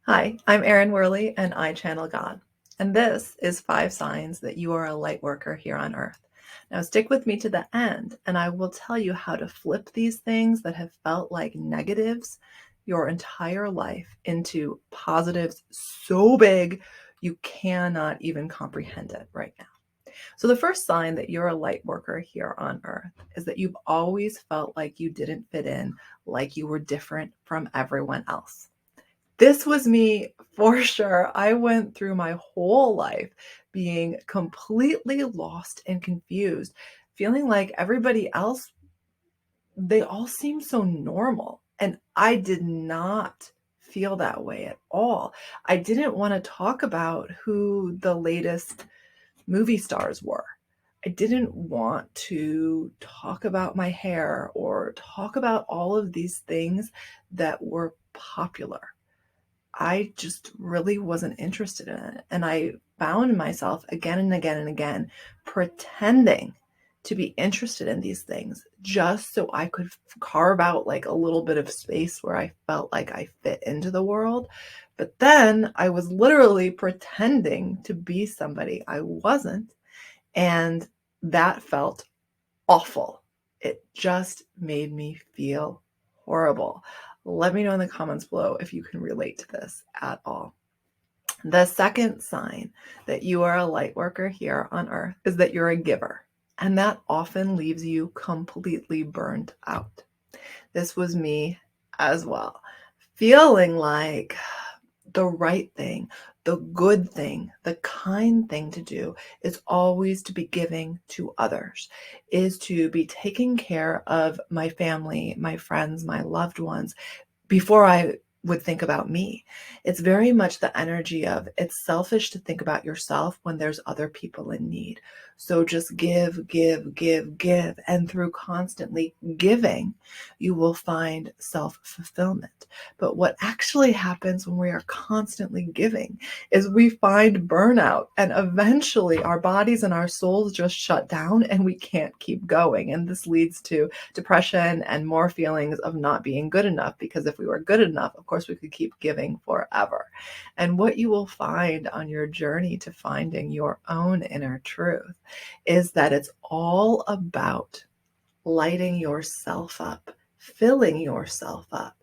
Hi, I'm Erin Werley and I channel God. And this is 5 signs that you are a light worker here on earth. Now stick with me to the end and I will tell you how to flip these things that have felt like negatives your entire life into positives so big you cannot even comprehend it right now. So the first sign that you're a light worker here on earth is that you've always felt like you didn't fit in, like you were different from everyone else. This was me for sure. I went through my whole life being completely lost and confused, feeling like everybody else, they all seemed so normal. And I did not feel that way at all. I didn't want to talk about who the latest movie stars were. I didn't want to talk about my hair or talk about all of these things that were popular. I just really wasn't interested in it. And I found myself again and again and again pretending to be interested in these things just so I could carve out like a little bit of space where I felt like I fit into the world. But then I was literally pretending to be somebody I wasn't. And that felt awful. It just made me feel horrible. Let me know in the comments below if you can relate to this at all. The second sign that you are a light worker here on earth is that you're a giver, and that often leaves you completely burned out. This was me as well, feeling like the right thing, the good thing, the kind thing to do is always to be giving to others, is to be taking care of my family, my friends, my loved ones before I would think about me. It's very much the energy of it's selfish to think about yourself when there's other people in need. So just give, give, give, give. And through constantly giving, you will find self-fulfillment. But what actually happens when we are constantly giving is we find burnout and eventually our bodies and our souls just shut down and we can't keep going. And this leads to depression and more feelings of not being good enough, because if we were good enough, of course, we could keep giving forever. And what you will find on your journey to finding your own inner truth is that it's all about lighting yourself up, filling yourself up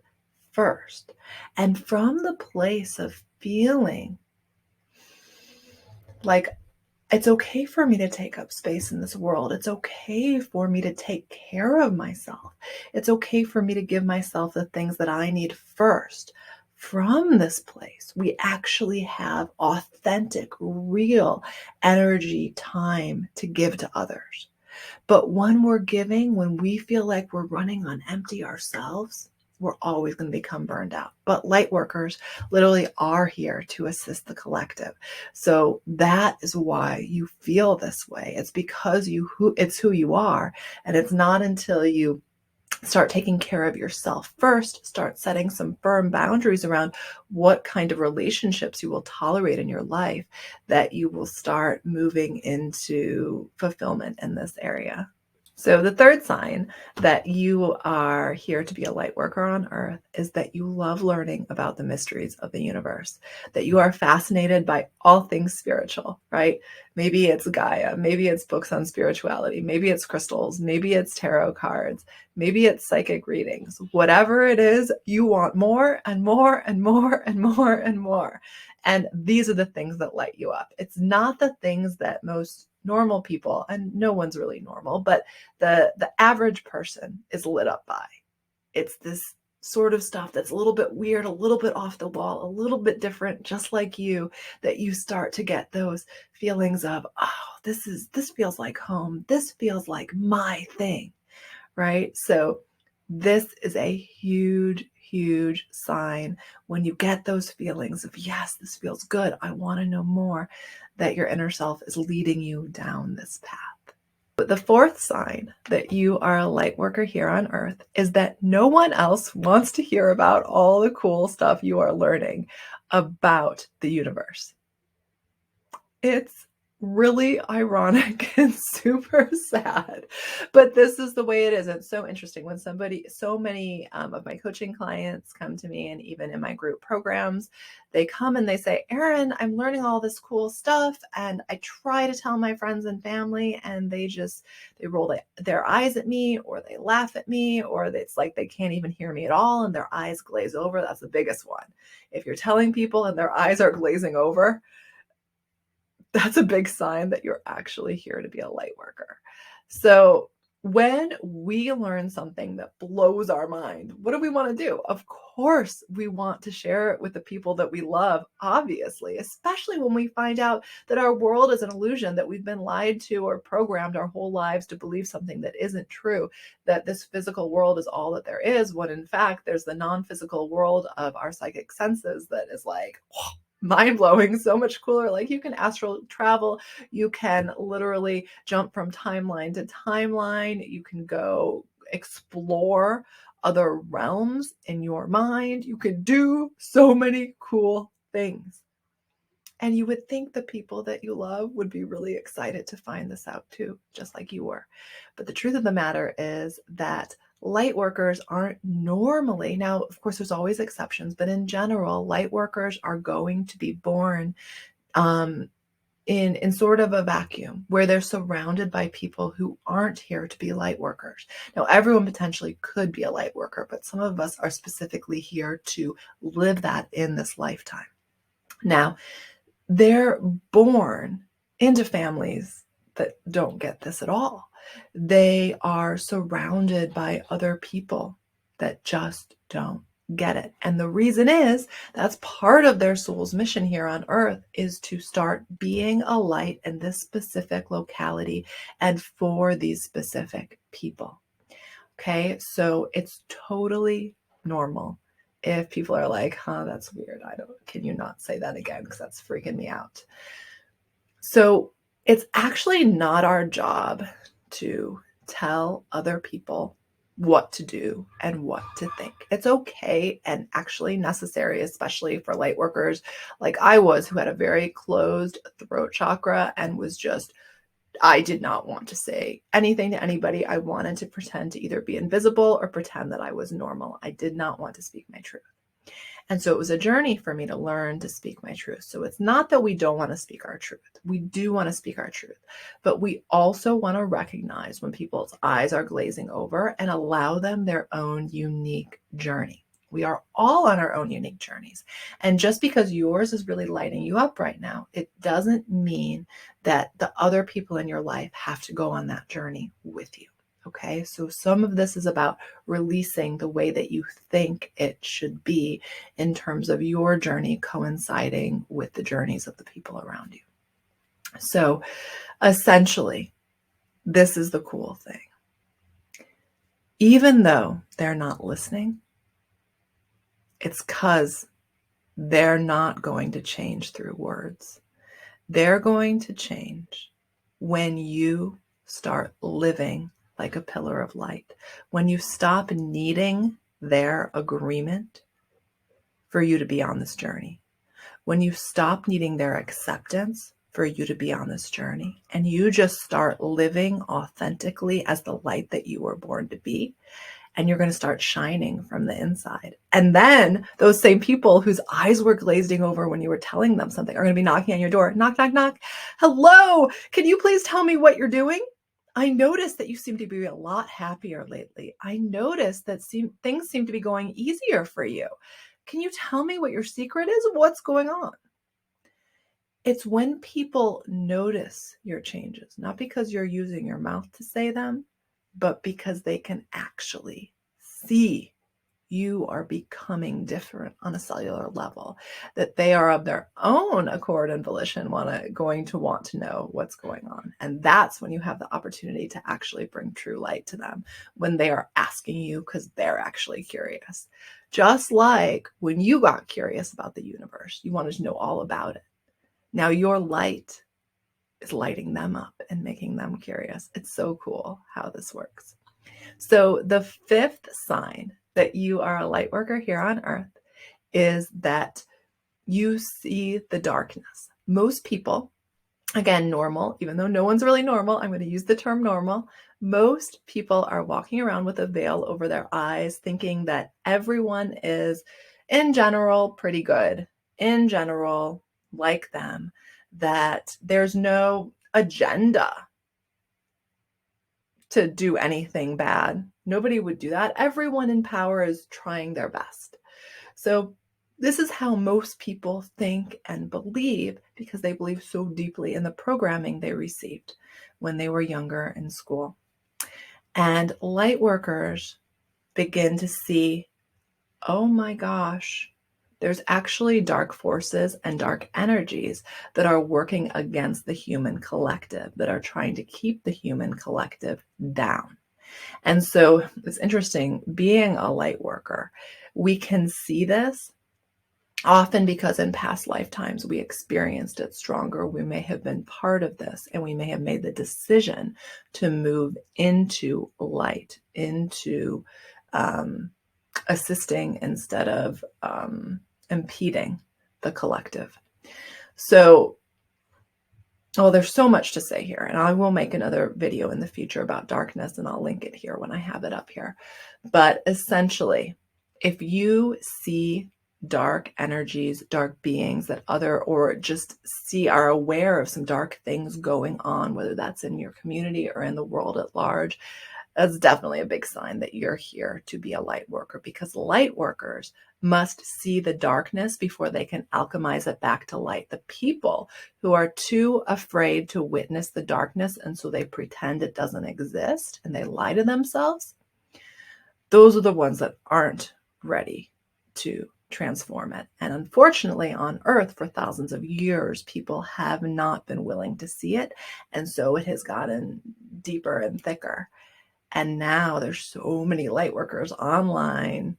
first. And from the place of feeling like it's okay for me to take up space in this world. It's okay for me to take care of myself. It's okay for me to give myself the things that I need first. From this place, we actually have authentic, real energy, time to give to others. But when we're giving, when we feel like we're running on empty ourselves, we're always going to become burned out. But light workers literally are here to assist the collective. So that is why you feel this way. It's because it's who you are. And it's not until you start taking care of yourself first, start setting some firm boundaries around what kind of relationships you will tolerate in your life, that you will start moving into fulfillment in this area. So the third sign that you are here to be a light worker on earth is that you love learning about the mysteries of the universe, that you are fascinated by all things spiritual, right? Maybe it's Gaia, maybe it's books on spirituality, maybe it's crystals, maybe it's tarot cards, maybe it's psychic readings. Whatever it is, you want more and more and more and more and more. And these are the things that light you up. It's not the things that most normal people, and no one's really normal, but the average person is lit up by. It's this sort of stuff that's a little bit weird, a little bit off the wall, a little bit different, just like you, that you start to get those feelings of, oh, this feels like home. This feels like my thing, right? So this is a huge, huge sign when you get those feelings of, yes, this feels good, I want to know more, that your inner self is leading you down this path. But the fourth sign that you are a light worker here on earth is that no one else wants to hear about all the cool stuff you are learning about the universe. It's really ironic and super sad, but this is the way it is. It's so interesting when so many of my coaching clients come to me, and even in my group programs, they come and they say, Erin, I'm learning all this cool stuff, and I try to tell my friends and family, and they roll their eyes at me, or they laugh at me, or it's like they can't even hear me at all, and their eyes glaze over. That's the biggest one. If you're telling people and their eyes are glazing over, that's a big sign that you're actually here to be a light worker. So when we learn something that blows our mind, what do we want to do? Of course, we want to share it with the people that we love, obviously, especially when we find out that our world is an illusion, that we've been lied to or programmed our whole lives to believe something that isn't true, that this physical world is all that there is, when in fact, there's the non-physical world of our psychic senses that is like, mind-blowing, so much cooler. Like, you can astral travel, you can literally jump from timeline to timeline, you can go explore other realms in your mind, you could do so many cool things. And you would think the people that you love would be really excited to find this out too, just like you were. But the truth of the matter is that light workers aren't normally, now, of course, there's always exceptions, but in general, light workers are going to be born in sort of a vacuum where they're surrounded by people who aren't here to be light workers. Now, everyone potentially could be a light worker, but some of us are specifically here to live that in this lifetime. Now, they're born into families that don't get this at all. They are surrounded by other people that just don't get it. And the reason is that's part of their soul's mission here on earth, is to start being a light in this specific locality and for these specific people. Okay, so it's totally normal if people are like, that's weird. Can you not say that again? Because that's freaking me out. So it's actually not our job to tell other people what to do and what to think. It's okay and actually necessary, especially for light workers like I was, who had a very closed throat chakra and I did not want to say anything to anybody. I wanted to pretend to either be invisible or pretend that I was normal. I did not want to speak my truth. And so it was a journey for me to learn to speak my truth. So it's not that we don't want to speak our truth. We do want to speak our truth, but we also want to recognize when people's eyes are glazing over and allow them their own unique journey. We are all on our own unique journeys. And just because yours is really lighting you up right now, it doesn't mean that the other people in your life have to go on that journey with you. Okay, so some of this is about releasing the way that you think it should be in terms of your journey coinciding with the journeys of the people around you. So essentially, this is the cool thing. Even though they're not listening, it's because they're not going to change through words. They're going to change when you start living like a pillar of light, when you stop needing their agreement for you to be on this journey, when you stop needing their acceptance for you to be on this journey, and you just start living authentically as the light that you were born to be, and you're going to start shining from the inside. And then those same people whose eyes were glazing over when you were telling them something are going to be knocking on your door. Knock, knock, knock. Hello, can you please tell me what you're doing? I noticed that you seem to be a lot happier lately. I noticed that things seem to be going easier for you. Can you tell me what your secret is? What's going on? It's when people notice your changes, not because you're using your mouth to say them, but because they can actually see you are becoming different on a cellular level, that they are of their own accord and volition going to want to know what's going on. And that's when you have the opportunity to actually bring true light to them, when they are asking you because they're actually curious. Just like when you got curious about the universe, you wanted to know all about it. Now your light is lighting them up and making them curious. It's so cool how this works. So the fifth sign that you are a light worker here on earth is that you see the darkness. Most people, again, normal, even though no one's really normal, I'm going to use the term normal. Most people are walking around with a veil over their eyes, thinking that everyone is, in general, pretty good, in general, like them, that there's no agenda to do anything bad. Nobody would do that. Everyone in power is trying their best. So this is how most people think and believe, because they believe so deeply in the programming they received when they were younger in school. And light workers begin to see, oh my gosh, there's actually dark forces and dark energies that are working against the human collective, that are trying to keep the human collective down. And so it's interesting, being a light worker, we can see this often because in past lifetimes we experienced it stronger. We may have been part of this, and we may have made the decision to move into light, into assisting instead of impeding the collective. So, there's so much to say here, and I will make another video in the future about darkness, and I'll link it here when I have it up here. But essentially, if you see dark energies, dark beings that or just are aware of some dark things going on, whether that's in your community or in the world at large, that's definitely a big sign that you're here to be a light worker, because light workers must see the darkness before they can alchemize it back to light. The people who are too afraid to witness the darkness, and so they pretend it doesn't exist and they lie to themselves, those are the ones that aren't ready to transform it. And unfortunately, on Earth for thousands of years, people have not been willing to see it. And so it has gotten deeper and thicker. And now there's so many light workers online.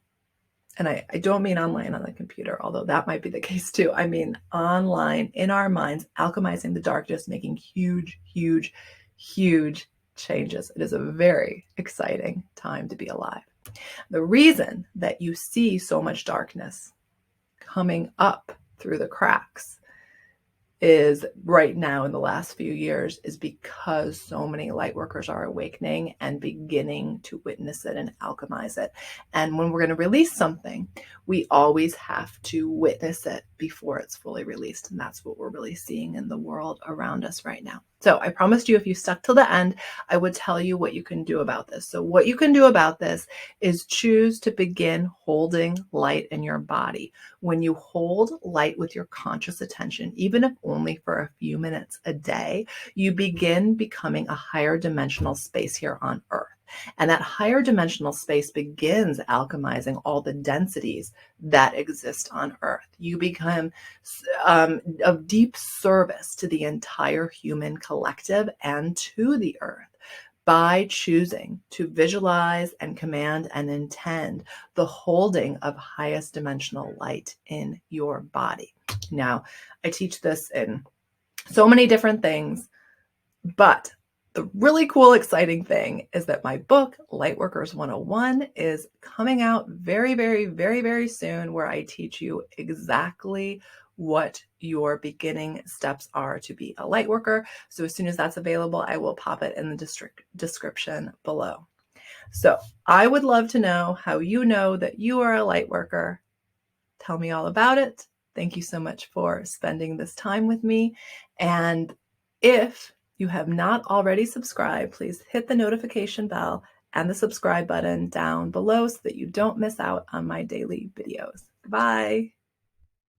And I don't mean online on the computer, although that might be the case too. I mean online in our minds, alchemizing the darkness, making huge, huge, huge changes. It is a very exciting time to be alive. The reason that you see so much darkness coming up through the cracks is right now in the last few years is because so many light workers are awakening and beginning to witness it and alchemize it. And when we're going to release something, we always have to witness it before it's fully released. And that's what we're really seeing in the world around us right now. So I promised you, if you stuck till the end, I would tell you what you can do about this. So what you can do about this is choose to begin holding light in your body. When you hold light with your conscious attention, even if only for a few minutes a day, you begin becoming a higher dimensional space here on Earth. And that higher dimensional space begins alchemizing all the densities that exist on Earth. You become of deep service to the entire human collective and to the Earth by choosing to visualize and command and intend the holding of highest dimensional light in your body. Now, I teach this in so many different things, but the really cool, exciting thing is that my book, Lightworkers 101, is coming out very, very, very, very soon, where I teach you exactly what your beginning steps are to be a light worker. So as soon as that's available, I will pop it in the description below. So I would love to know how you know that you are a light worker. Tell me all about it. Thank you so much for spending this time with me. And if you have not already subscribed, please hit the notification bell and the subscribe button down below so that you don't miss out on my daily videos. Bye.